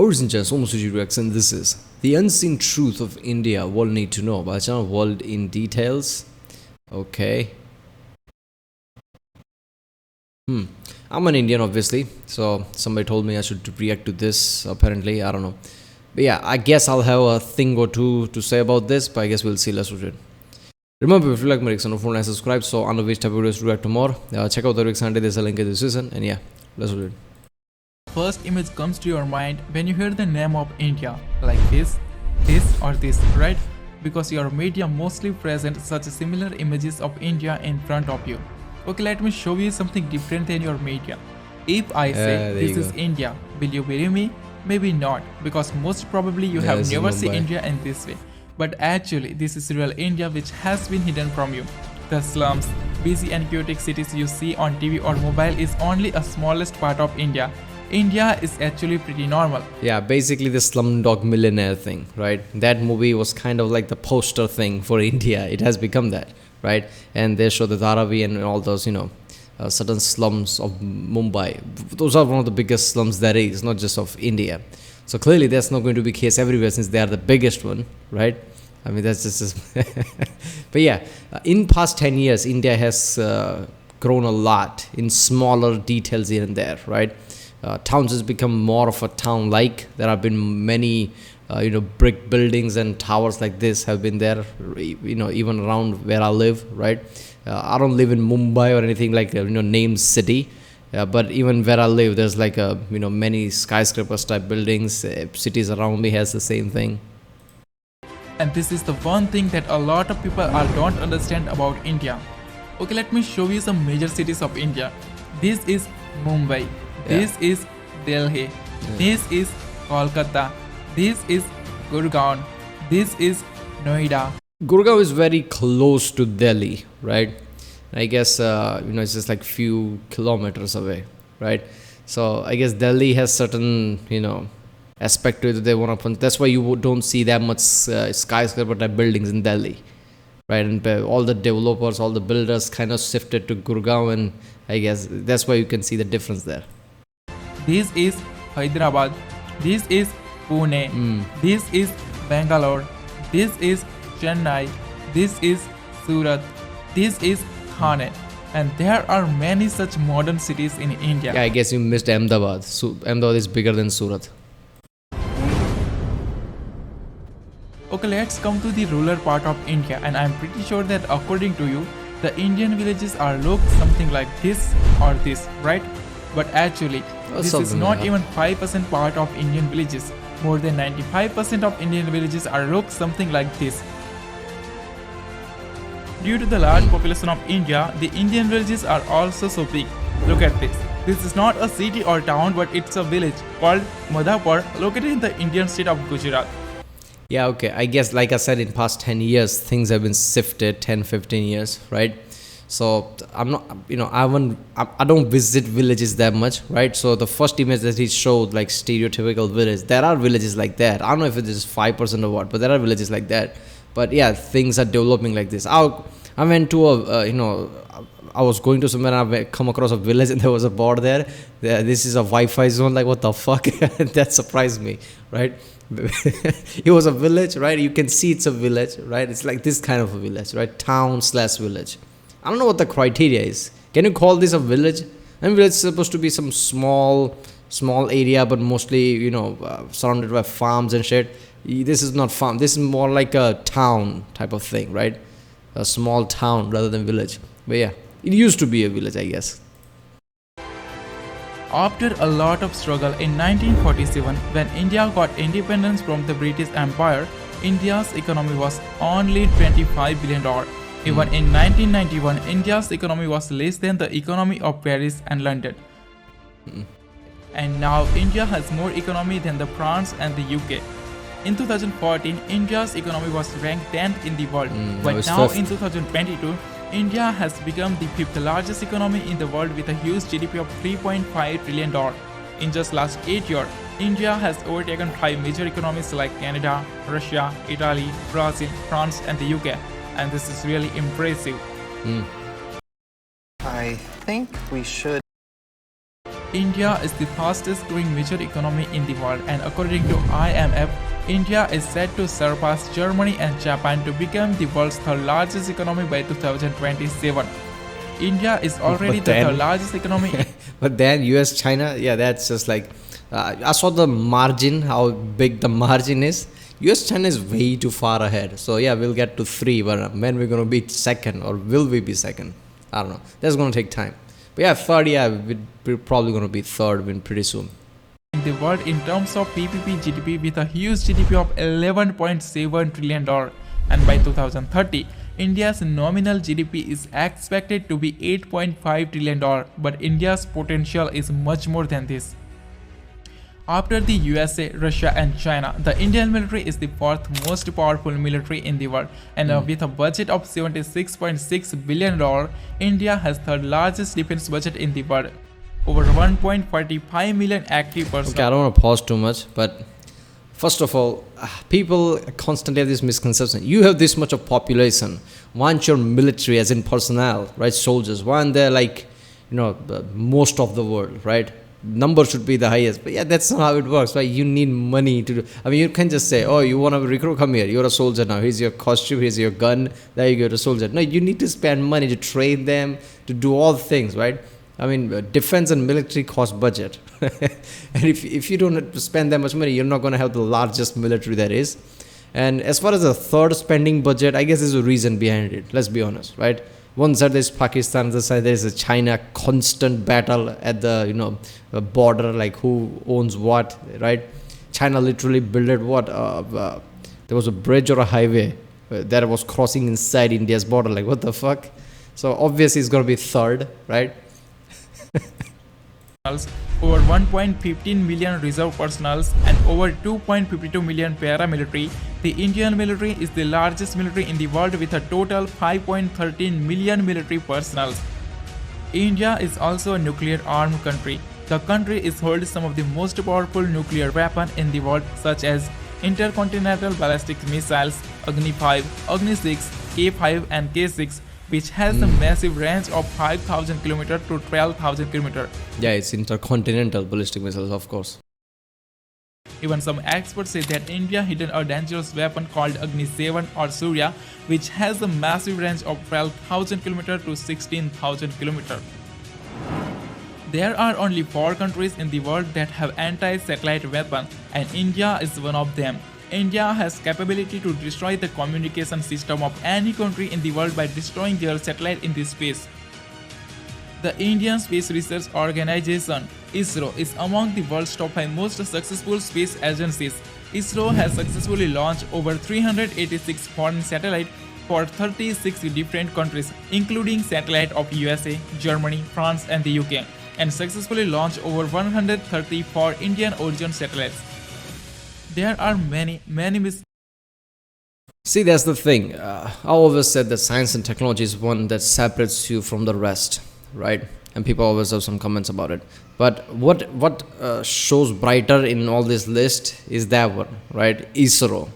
Ladies and gents, Somusuji Reaction. This is the unseen truth of India. World need to know. By channel World in details. Okay. I'm an Indian, obviously. So somebody told me I should react to this. Apparently, I don't know. But yeah, I guess I'll have a thing or two to say about this. But I guess we'll see. Let's do it. Remember, if you like my reaction, don't forget to subscribe. So on the which type of videos to react to more. Check out the reaction. There's a link in the description. And yeah, let's do it. First image comes to your mind when you hear the name of India, like this or this, right? Because your media mostly present such similar images of India in front of you. Okay, let me show you something different than your media. If I say this is India, will you believe me? Maybe not, because most probably you have never seen India in this way. But actually, this is real India which has been hidden from you. The slums, busy and chaotic cities you see on TV or mobile is only a smallest part of India. India is actually pretty normal. Yeah, basically the Slumdog Millionaire thing, right? That movie was kind of like the poster thing for India. It has become that, right? And they show the Dharavi and all those, certain slums of Mumbai. Those are one of the biggest slums there is, not just of India. So clearly that's not going to be the case everywhere since they are the biggest one, right? I mean, that's just... But yeah, in past 10 years, India has grown a lot in smaller details here and there, right? Towns has become more of a town-like. There have been many, brick buildings and towers like this have been there, even around where I live, right? I don't live in Mumbai or anything like, named city. But even where I live, there's like, many skyscrapers type buildings. Cities around me has the same thing. And this is the one thing that a lot of people don't understand about India. Okay, let me show you some major cities of India. This is Mumbai. This is Delhi. This is Kolkata. This is Gurgaon. This is Noida. Gurgaon is very close to Delhi, right? I guess, it's just like few kilometers away, right? So I guess Delhi has certain, aspect to it that they want to punch. That's why you don't see that much skyscraper type buildings in Delhi, right? And all the developers, all the builders kind of shifted to Gurgaon, and I guess that's why you can see the difference there. This is Hyderabad. This is Pune. This is Bangalore. This is Chennai. This is Surat. This is Thane. And there are many such modern cities in India. Yeah, I guess you missed Ahmedabad. Ahmedabad is bigger than Surat. Okay, let's come to the rural part of India, and I'm pretty sure that according to you, the Indian villages are look something like this or this, right? But actually, this is not even 5% part of Indian villages. More than 95% of Indian villages are look something like this. Due to the large population of India, the Indian villages are also so big. Look at this. This is not a city or town, but it's a village called Madhapur, located in the Indian state of Gujarat. Yeah, okay. I guess, like I said, in past 10 years, things have been shifted, 10, 15 years, right? So I'm not, I don't visit villages that much, right? So the first image that he showed, like stereotypical village, there are villages like that. I don't know if it is 5% or what, but there are villages like that. But yeah, things are developing like this. I went to I was going to somewhere and I come across a village and there was a board there. This is a Wi-Fi zone. Like, what the fuck? That surprised me, right? It was a village, right? You can see it's a village, right? It's like this kind of a village, right? Town/village. I don't know what the criteria is. Can you call this a village? I mean, village is supposed to be some small area, but mostly, surrounded by farms and shit. This is not farm. This is more like a town type of thing, right? A small town rather than village. But yeah, it used to be a village, I guess. After a lot of struggle in 1947, when India got independence from the British Empire, India's economy was only $25 billion. Even in 1991, India's economy was less than the economy of Paris and London. And now India has more economy than the France and the UK. In 2014, India's economy was ranked 10th in the world. But now in 2022, India has become the 5th largest economy in the world with a huge GDP of $3.5 trillion. In just last 8 years, India has overtaken 5 major economies like Canada, Russia, Italy, Brazil, France and the UK. And this is really impressive. I think we should India is the fastest growing major economy in the world, and according to IMF, India is set to surpass Germany and Japan to become the world's third largest economy by 2027. India is already But the then- third largest economy. But then US China, yeah, that's just like I saw the margin, how big the margin is. US China is way too far ahead. So yeah, we'll get to 3, but when we're gonna be second, or will we be second? I don't know. That's gonna take time. But yeah, third, yeah, we're probably gonna be third pretty soon. in the world in terms of PPP GDP with a huge GDP of $11.7 trillion. And by 2030, India's nominal GDP is expected to be $8.5 trillion, but India's potential is much more than this. After the USA, Russia, and China, the Indian military is the fourth most powerful military in the world, and with a budget of $76.6 billion, India has third largest defense budget in the world. Over 1.45 million active personnel. Okay, I don't want to pause too much, but first of all, people constantly have this misconception. You have this much of population. Why aren't your military, as in personnel, right, soldiers? Why aren't they like, the most of the world, right? Number should be the highest, but yeah, that's not how it works, right? You need money to do. I mean, you can just say, oh, you want to recruit, come here, you're a soldier now, here's your costume, here's your gun, there you go, to soldier. No, you need to spend money to train them, to do all things, right? I mean, defense and military cost budget. And if you don't spend that much money, you're not going to have the largest military there is. And as far as the third spending budget, I guess there's a reason behind it, let's be honest, right? One side there's Pakistan, the other side there's a China, constant battle at the border, like who owns what, right? China literally built what? There was a bridge or a highway that was crossing inside India's border. Like, what the fuck? So obviously it's gonna be third, right? Over 1.15 million reserve personnel and over 2.52 million paramilitary, the Indian military is the largest military in the world with a total 5.13 million military personnel. India is also a nuclear armed country. The country is holds some of the most powerful nuclear weapons in the world, such as intercontinental ballistic missiles, Agni 5, Agni 6, K5 and K6, which has a massive range of 5,000 km to 12,000 km. Yeah, it's intercontinental ballistic missiles, of course. Even some experts say that India hidden a dangerous weapon called Agni 7 or Surya, which has a massive range of 12,000 km to 16,000 km. There are only 4 countries in the world that have anti-satellite weapons, and India is one of them. India has capability to destroy the communication system of any country in the world by destroying their satellite in this space. The Indian Space Research Organization, ISRO, is among the world's top 5 most successful space agencies. ISRO has successfully launched over 386 foreign satellites for 36 different countries, including satellites of USA, Germany, France, and the UK, and successfully launched over 134 Indian origin satellites. There are many See, that's the thing. I always said that science and technology is one that separates you from the rest, right? And people always have some comments about it. But what shows brighter in all this list is that one, right? ISRO,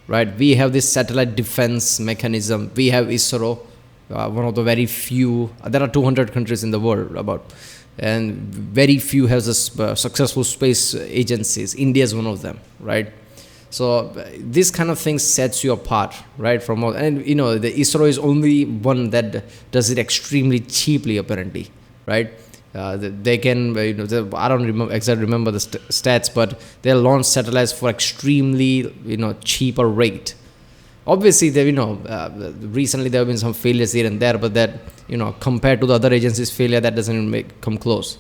right? We have this satellite defense mechanism. We have ISRO, one of the very few. There are 200 countries in the world about, and very few has a successful space agencies. India is one of them, right? So this kind of thing sets you apart, right, from all. And the ISRO is only one that does it extremely cheaply, apparently, right? They can, I don't remember the stats, but they launch satellites for extremely, cheaper rate. Obviously, recently there have been some failures here and there, but that, compared to the other agencies' failure, that doesn't come close.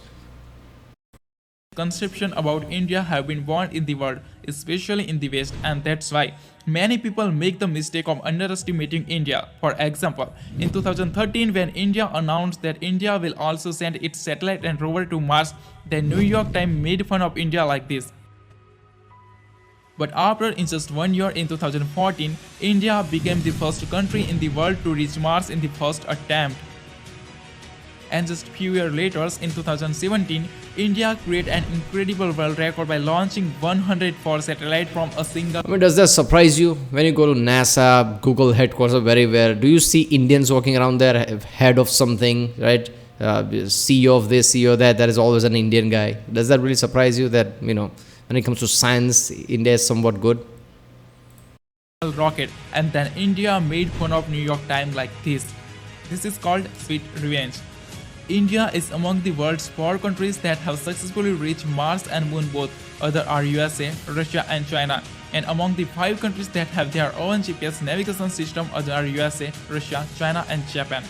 conceptions about India have been born in the world, especially in the West, and that's why many people make the mistake of underestimating India. For example, in 2013, when India announced that India will also send its satellite and rover to Mars, the New York Times made fun of India like this. But after in just 1 year, in 2014, India became the first country in the world to reach Mars in the first attempt. And just few years later, in 2017, India created an incredible world record by launching 104 satellites from a single. I mean, does that surprise you? When you go to NASA, Google headquarters, or everywhere, do you see Indians walking around there, head of something, right? CEO of this, CEO of that, that is always an Indian guy. Does that really surprise you that, when it comes to science, India is somewhat good? Rocket, and then India made fun of New York Times like this. This is called sweet revenge. India is among the world's 4 countries that have successfully reached Mars and Moon both. Other are USA, Russia and China. And among the 5 countries that have their own GPS navigation system, other are USA, Russia, China and Japan.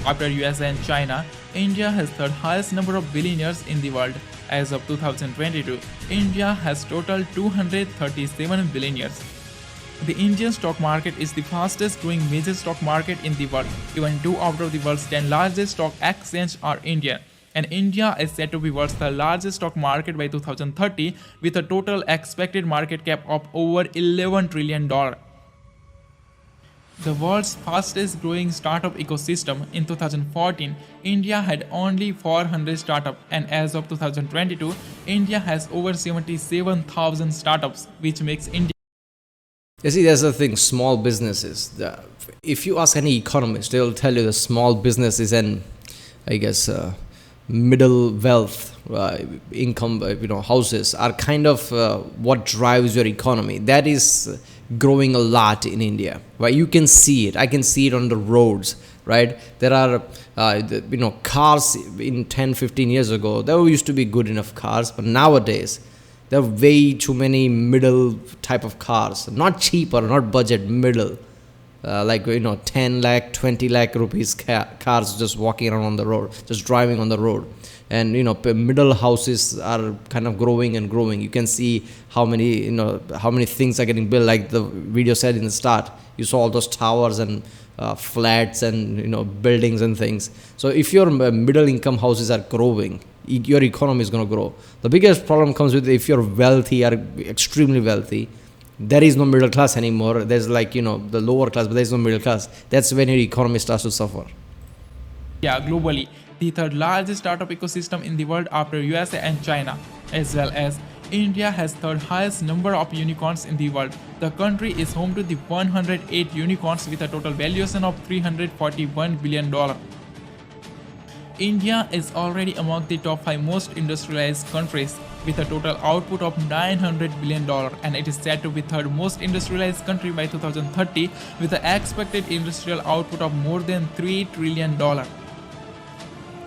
After USA and China, India has third highest number of billionaires in the world. As of 2022, India has total 237 billionaires. The Indian stock market is the fastest growing major stock market in the world. Even 2 out of the world's 10 largest stock exchanges are Indian. And India is said to be world's third largest stock market by 2030 with a total expected market cap of over $11 trillion. The world's fastest growing startup ecosystem. In 2014, India had only 400 startups, and as of 2022, India has over 77,000 startups, which makes India. You see, there's the thing, small businesses. If you ask any economist, they'll tell you the small business is an, I guess, middle wealth income, houses are kind of what drives your economy. That is growing a lot in India, right? You can see it. I can see it on the roads, right? There are, cars in 10, 15 years ago, there used to be good enough cars, but nowadays, there are way too many middle type of cars, not cheaper, not budget, middle. 10 lakh, 20 lakh rupees cars just walking around on the road, just driving on the road. And, middle houses are kind of growing and growing. You can see how many things are getting built. Like the video said in the start, you saw all those towers and flats and, buildings and things. So if your middle income houses are growing, your economy is going to grow. The biggest problem comes with if you're wealthy or extremely wealthy, there is no middle class anymore. There's the lower class, but there's no middle class. That's when your economy starts to suffer. Yeah, globally, the third largest startup ecosystem in the world after USA and China, as well as India has third highest number of unicorns in the world. The country is home to the 108 unicorns with a total valuation of $341 billion. India is already among the top 5 most industrialized countries with a total output of $900 billion, and it is said to be third most industrialized country by 2030 with an expected industrial output of more than $3 trillion.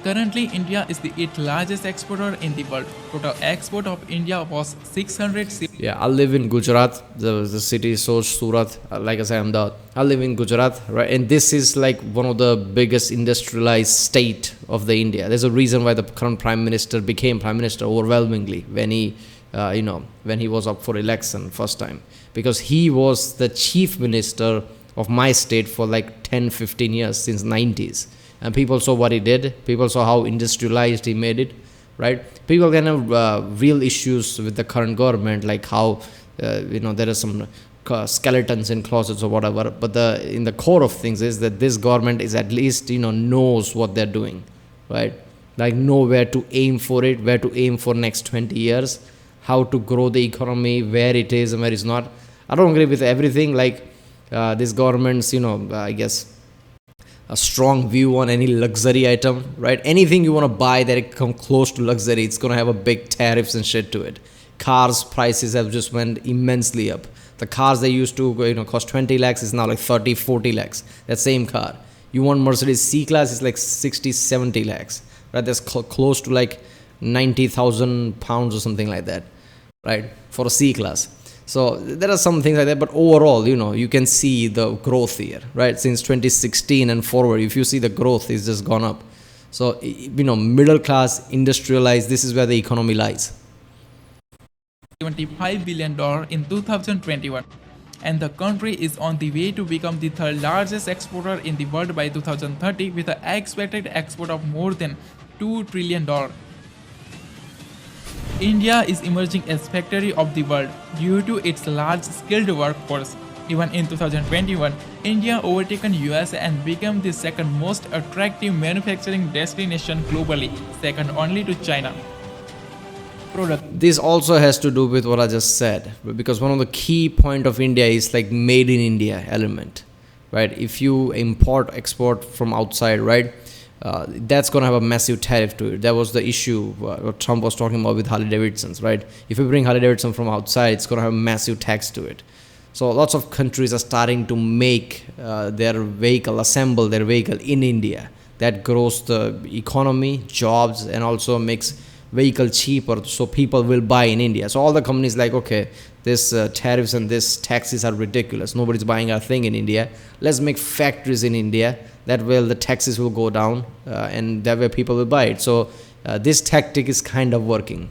Currently, India is the 8th largest exporter in the world. Total export of India was 600. Yeah, I live in Gujarat. The city is so Surat. Like I said, I live in Gujarat, right? And this is like one of the biggest industrialized state of the India. There's a reason why the current prime minister became prime minister overwhelmingly when he, when he was up for election first time, because he was the chief minister of my state for like 10, 15 years since 90s. And people saw what he did. People saw how industrialized he made it, right? People can have real issues with the current government, like how, there are some skeletons in closets or whatever. But in the core of things is that this government is at least, knows what they're doing, right? Like know where to aim for it, where to aim for next 20 years, how to grow the economy, where it is and where it's not. I don't agree with everything. Like this government's, I guess, a strong view on any luxury item, right? Anything you want to buy that come close to luxury, it's going to have a big tariffs and shit to it. Cars prices have just went immensely up. The cars they used to cost 20 lakhs is now like 30, 40 lakhs. That same car. You want Mercedes C-Class, is like 60, 70 lakhs, right? That's close to like 90,000 pounds or something like that, right? For a C-Class. So there are some things like that, but overall, you can see the growth here, right? Since 2016 and forward, if you see the growth is just gone up. So, middle class, industrialized, this is where the economy lies. $75 billion in 2021. And the country is on the way to become the third largest exporter in the world by 2030 with an expected export of more than $2 trillion. India is emerging as factory of the world due to its large skilled workforce. Even in 2021, India overtaken USA and became the second most attractive manufacturing destination globally, second only to China. This also has to do with what I just said, because one of the key point of India is like made in India element, right? If you export from outside, right? that's going to have a massive tariff to it. That was the issue what Trump was talking about with Harley Davidsons, right? If you bring Harley Davidson from outside, it's going to have a massive tax to it. So lots of countries are starting to make assemble their vehicle in India. That grows the economy, jobs, and also makes vehicle cheaper, so people will buy in India. So all the companies like, okay, this tariffs and this taxes are ridiculous. Nobody's buying our thing in India. Let's make factories in India. That way the taxes will go down, and that way people will buy it. So this tactic is kind of working.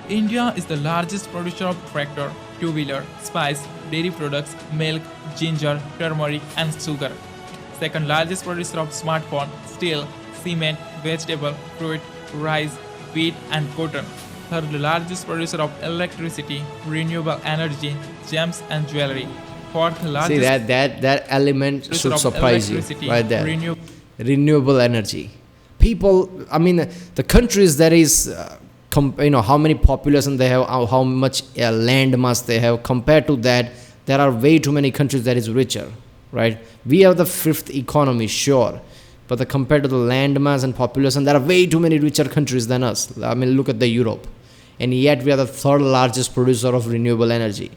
India is the largest producer of tractor, two-wheeler, spice, dairy products, milk, ginger, turmeric, and sugar. Second largest producer of smartphone, steel, cement, vegetable, fruit, rice, wheat, and cotton. Third largest producer of electricity, renewable energy, gems, and jewelry. Fourth largest. See that element should surprise you right there. Renewable energy. People, I mean, the countries that is, how many population they have, how much land mass they have. Compared to that, there are way too many countries that is richer, right? We have the fifth economy, sure, but compared to the land mass and population, there are way too many richer countries than us. I mean, look at the Europe, and yet we are the third largest producer of renewable energy.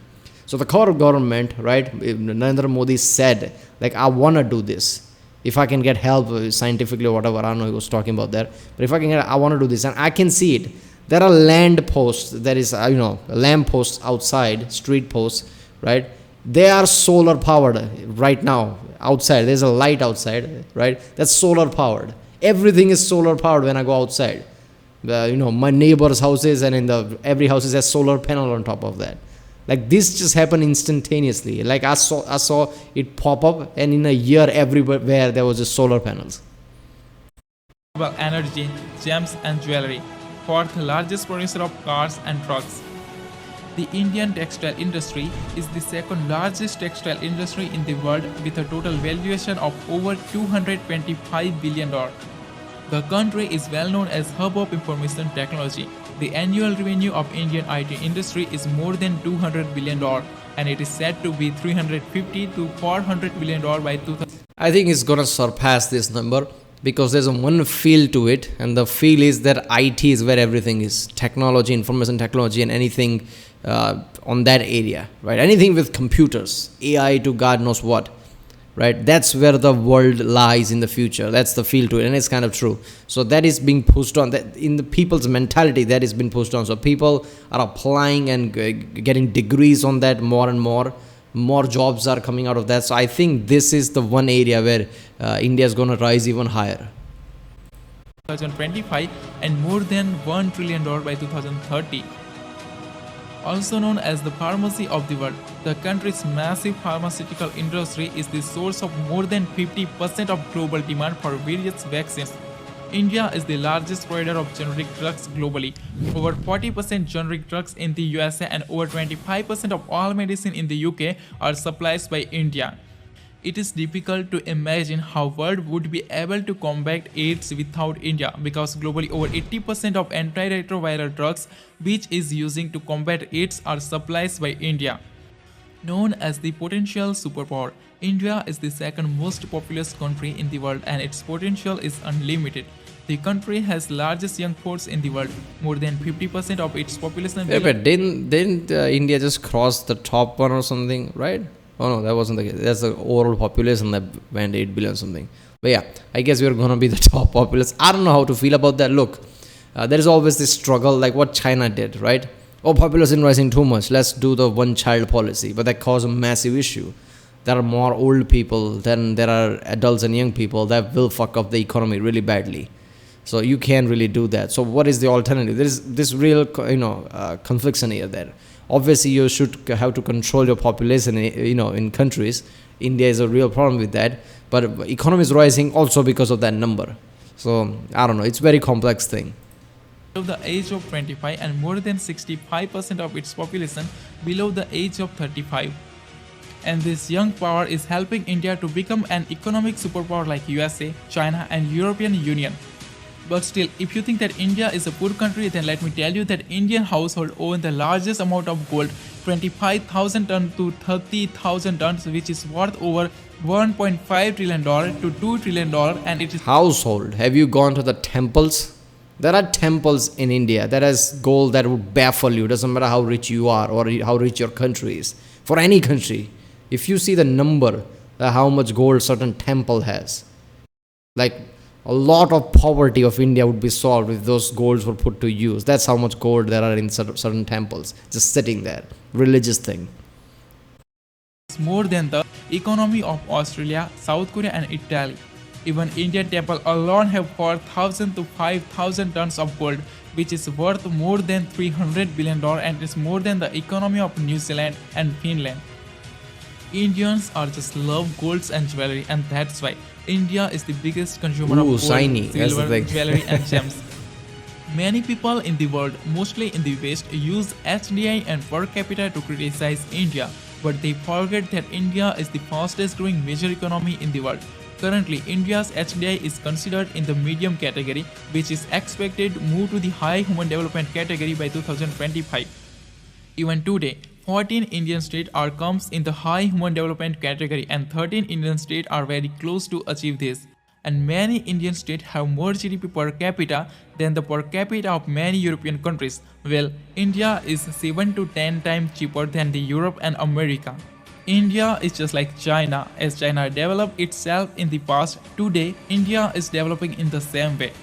So the core government, right, Narendra Modi said, like, I want to do this. If I can get help scientifically or whatever, I don't know, he was talking about that. But if I can I want to do this, and I can see it. There are land posts, there is, lamp posts outside, street posts, right? They are solar powered right now outside. There's a light outside, right? That's solar powered. Everything is solar powered when I go outside. My neighbor's houses, and every house has solar panel on top of that. Like, this just happened instantaneously. Like, I saw it pop up, and in a year everywhere there was just solar panels. Energy, gems, and jewelry. Fourth largest producer of cars and trucks. The Indian textile industry is the second largest textile industry in the world, with a total valuation of over $225 billion. The country is well known as hub of information technology. The annual revenue of Indian IT industry is more than $200 billion, and it is said to be $350 to $400 billion by 2000. I think it's going to surpass this number, because there's one feel to it, and the feel is that IT is where everything is. Technology, information technology, and anything on that area, right? Anything with computers, AI to God knows what, right? That's where the world lies in the future. That's the feel to it, and it's kind of true. So that is being pushed on. That in the people's mentality, that is being pushed on. So people are applying and getting degrees on that more and more. More jobs are coming out of that. So I think this is the one area where India is going to rise even higher. 2025 and more than $1 trillion by 2030. Also known as the pharmacy of the world, the country's massive pharmaceutical industry is the source of more than 50% of global demand for various vaccines. India is the largest provider of generic drugs globally. Over 40% generic drugs in the USA and over 25% of all medicine in the UK are supplied by India. It is difficult to imagine how world would be able to combat AIDS without India, because globally over 80% of antiretroviral drugs which is using to combat AIDS are supplied by India. Known as the potential superpower, India is the second most populous country in the world, and its potential is unlimited. The country has largest young force in the world. More than 50% of its population. Yeah, but didn't India just cross the top one or something, right? Oh no, that wasn't the case. That's the overall population that went 8 billion something. But yeah, I guess we're gonna be the top populace. I don't know how to feel about that. Look, there is always this struggle, like what China did, right? Oh, population rising too much. Let's do the one-child policy. But that caused a massive issue. There are more old people than there are adults and young people. That will fuck up the economy really badly. So you can't really do that. So what is the alternative? There is this real, confliction here there. Obviously, you should have to control your population, in countries. India is a real problem with that. But economy is rising also because of that number. So, I don't know. It's a very complex thing. Below the age of 25 and more than 65% of its population below the age of 35. And this young power is helping India to become an economic superpower like USA, China, and European Union. But still, if you think that India is a poor country, then let me tell you that Indian households own the largest amount of gold, 25,000 tons to 30,000 tons, which is worth over $1.5 trillion to $2 trillion, and it is Household. Have you gone to the temples? There are temples in India that has gold that would baffle you. Doesn't matter how rich you are or how rich your country is. For any country, if you see the number, how much gold certain temple has, like a lot of poverty of India would be solved if those golds were put to use. That's how much gold there are in certain temples, just sitting there. Religious thing. more than the economy of Australia, South Korea, and Italy. Even Indian temple alone have 4,000 to 5,000 tons of gold, which is worth more than $300 billion and is more than the economy of New Zealand and Finland. Indians are just love golds and jewelry, and that's why India is the biggest consumer of gold, shiny. That's the silver, thing. jewelry, and gems. Many people in the world, mostly in the West, use HDI and per capita to criticize India, but they forget that India is the fastest growing major economy in the world. Currently, India's HDI is considered in the medium category, which is expected to move to the high human development category by 2025. Even today, 14 Indian states are comes in the high human development category, and 13 Indian states are very close to achieve this. And many Indian states have more GDP per capita than the per capita of many European countries. Well, India is 7 to 10 times cheaper than the Europe and America. India is just like China. As China developed itself in the past, today India is developing in the same way.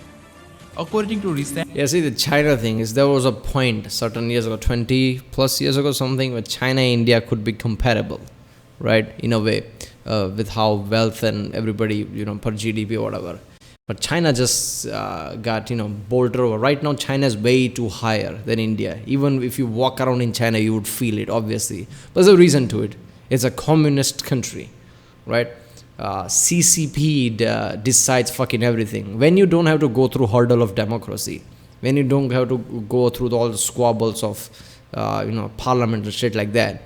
According to recent Yeah, see, the China thing is there was a point certain years ago, 20 plus years ago, something, where China and India could be comparable, right? In a way, with how wealth and everybody, per GDP or whatever. But China just got, bolted over. Right now, China is way too higher than India. Even if you walk around in China, you would feel it, obviously. But there's a reason to it. It's a communist country, right? CCP decides fucking everything. When you don't have to go through hurdle of democracy, when you don't have to go through all the squabbles of, parliament and shit like that,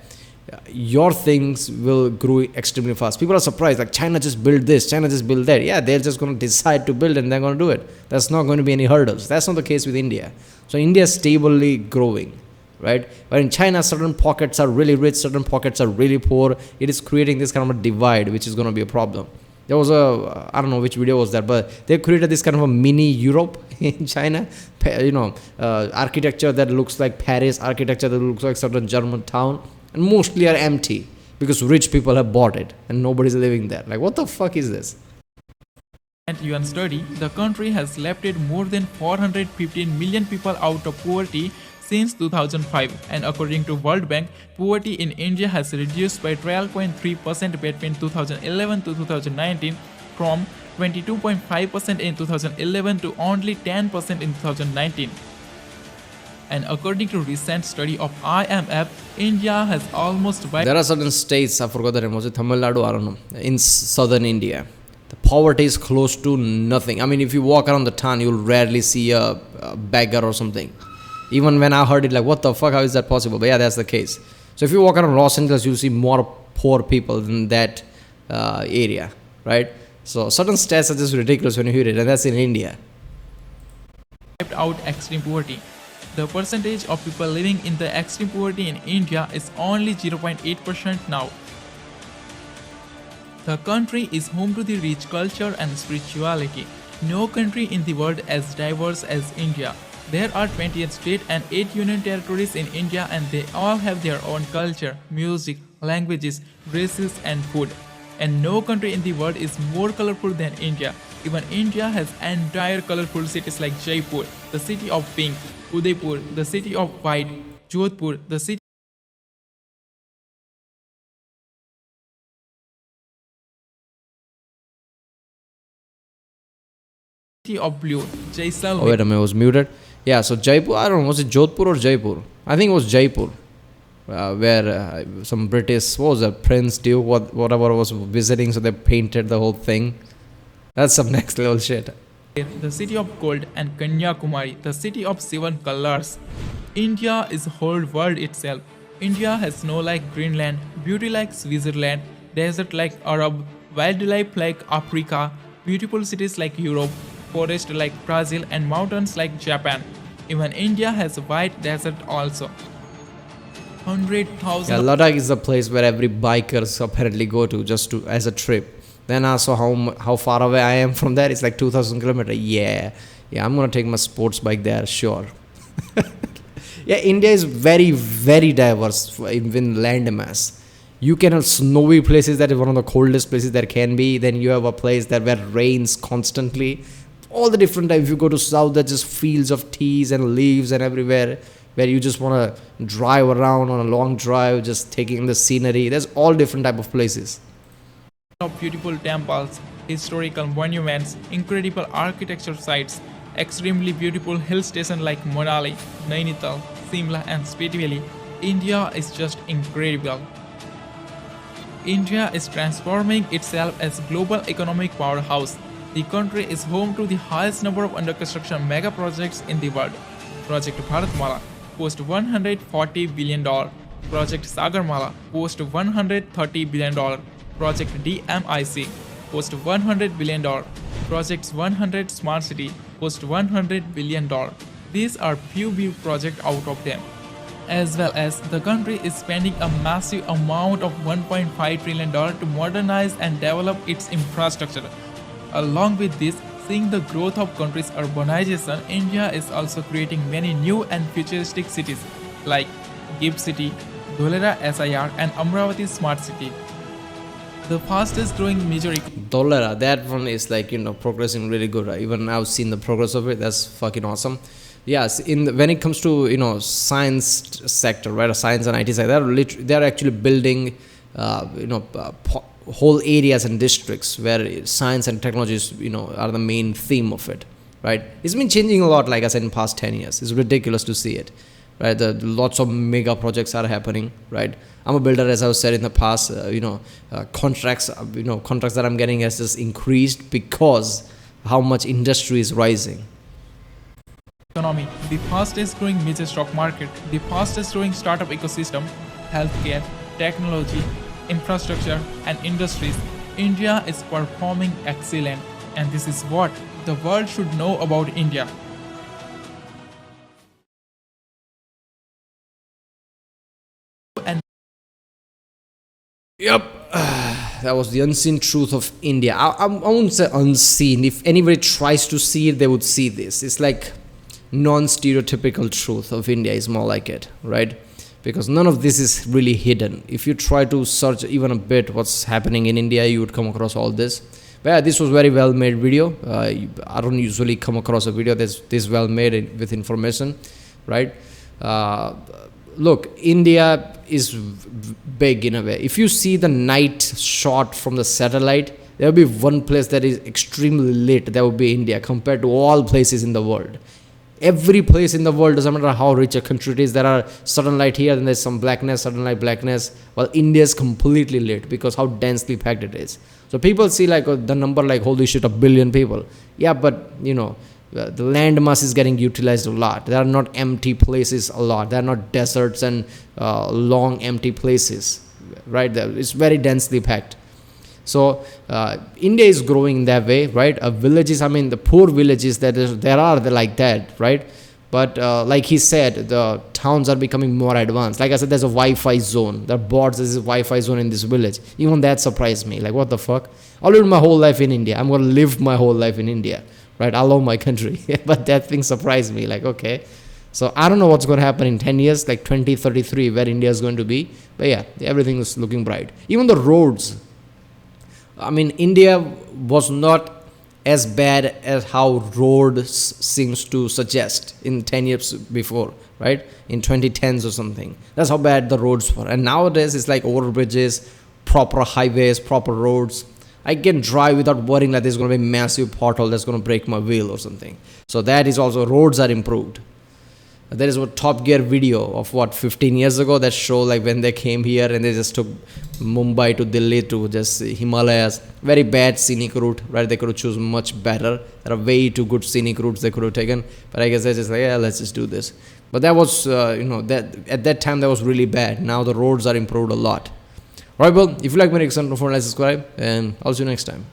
your things will grow extremely fast. People are surprised, like China just built this, China just built that. Yeah, they're just going to decide to build and they're going to do it. That's not going to be any hurdles. That's not the case with India. So India is stably growing, right? But in China, certain pockets are really rich, certain pockets are really poor. It is creating this kind of a divide, which is going to be a problem. There was I don't know which video was that, but they created this kind of a mini Europe in China. Architecture that looks like Paris, architecture that looks like certain German town, and mostly are empty because rich people have bought it and nobody's living there. Like, what the fuck is this? UN study, the country has lifted more than 415 million people out of poverty since 2005, and according to World Bank, poverty in India has reduced by 12.3% between 2011 to 2019, from 22.5% in 2011 to only 10% in 2019. And according to recent study of IMF, India has almost wiped There are certain states, I forgot the name, was it Tamil Nadu, I don't know, in southern India. The poverty is close to nothing. I mean, if you walk around the town, you'll rarely see a beggar or something. Even when I heard it, like, what the fuck, how is that possible? But yeah, that's the case. So if you walk around Los Angeles, you'll see more poor people in that area, right? So certain stats are just ridiculous when you hear it, and that's in India. out extreme poverty. The percentage of people living in the extreme poverty in India is only 0.8% now. The country is home to the rich culture and spirituality. No country in the world as diverse as India. There are 28 states and 8 union territories in India, and they all have their own culture, music, languages, dresses, and food. And no country in the world is more colorful than India. Even India has entire colorful cities like Jaipur, the city of pink, Udaipur, the city of white, Jodhpur, the city of blue, Jaisalmer. Oh, wait a minute, it was muted. Yeah, so Jaipur, I don't know, was it Jodhpur or Jaipur? I think it was Jaipur, where some British, what was that, Prince, Duke, whatever was visiting, so they painted the whole thing. That's some next level shit. The city of gold, and Kanyakumari, the city of 7 colors. India is whole world itself. India has snow like Greenland, beauty like Switzerland, desert like Arab, wildlife like Africa, beautiful cities like Europe, forest like Brazil, and mountains like Japan. Even India has a white desert also. 100,000 Yeah, Ladakh is the place where every bikers apparently go to just to as a trip. Then also how far away I am from there. It's like 2,000 kilometers. Yeah, I'm gonna take my sports bike there, sure. Yeah, India is very very diverse in land mass. You can have snowy places that is one of the coldest places there can be. Then you have a place that where rains constantly. All the different types. If you go to south, there's just fields of teas and leaves and everywhere, where you just want to drive around on a long drive, just taking in the scenery. There's all different type of places. of beautiful temples, historical monuments, incredible architecture sites, extremely beautiful hill stations like Manali, Nainital, Simla and Spiti Valley. India is just incredible. India is transforming itself as global economic powerhouse. The country is home to the highest number of under construction mega projects in the world. Project Bharatmala cost $140 billion. Project Sagarmala cost $130 billion. Project DMIC cost $100 billion. Projects 100 Smart City cost $100 billion. These are few big projects out of them. As well as the country is spending a massive amount of $1.5 trillion to modernize and develop its infrastructure. Along with this, seeing the growth of country's urbanization, India is also creating many new and futuristic cities like GIFT City, Dholera SIR and Amravati Smart City. The fastest growing major Dollara, that one is like, progressing really good. Even I've seen the progress of it. That's fucking awesome. Yes, when it comes to science sector, right, or science and IT sector, they're actually building whole areas and districts where science and technologies are the main theme of it, right? It's been changing a lot, like I said, in past 10 years. It's ridiculous to see it, right? Lots of mega projects are happening, right? I'm a builder, as I said in the past. Contracts that I'm getting has just increased because how much industry is rising. economy, the fastest growing major stock market, the fastest growing startup ecosystem, healthcare, technology, infrastructure, and industries. India is performing excellent, and this is what the world should know about India. And Yep, that was the unseen truth of India. I won't say unseen. If anybody tries to see it, they would see this. It's like non-stereotypical truth of India is more like it, right? Because none of this is really hidden. If you try to search even a bit what's happening in India, you would come across all this. But yeah, this was very well made video. I don't usually come across a video that's this well made with information, right? Look, India is big in a way. If you see the night shot from the satellite, there will be one place that is extremely lit. That would be India compared to all places in the world. Every place in the world, doesn't matter how rich a country it is, there are certain light here, then there's some blackness, certain light blackness. Well, India is completely lit because how densely packed it is. So people see like the number like, holy shit, 1 billion people. Yeah, but the land mass is getting utilized a lot. There are not empty places a lot. There are not deserts and long empty places, right? It's very densely packed. So India is growing in that way, right? Villages, the poor villages there are like that, right? But like he said, the towns are becoming more advanced. Like I said, there's a Wi-Fi zone. There are boards, there's a Wi-Fi zone in this village. Even that surprised me. Like, what the fuck? I'll live my whole life in India. I'm going to live my whole life in India, right? I love my country. But that thing surprised me. Like, okay. So I don't know what's going to happen in 10 years, like 2033, where India is going to be. But yeah, everything is looking bright. Even the roads. India was not as bad as how roads seems to suggest in 10 years before, right? In 2010s or something. That's how bad the roads were. And nowadays it's like overbridges, proper highways, proper roads. I can drive without worrying that there's going to be a massive pothole that's going to break my wheel or something. So that is also, roads are improved. There is a Top Gear video of 15 years ago that show like when they came here and they just took Mumbai to Delhi to just Himalayas. Very bad scenic route, right? They could have chosen much better. There are way too good scenic routes they could have taken. But I guess they're just like, yeah, let's just do this. But that was, that at that time that was really bad. Now the roads are improved a lot. Alright, well, if you like my reaction, don't forget to subscribe and I'll see you next time.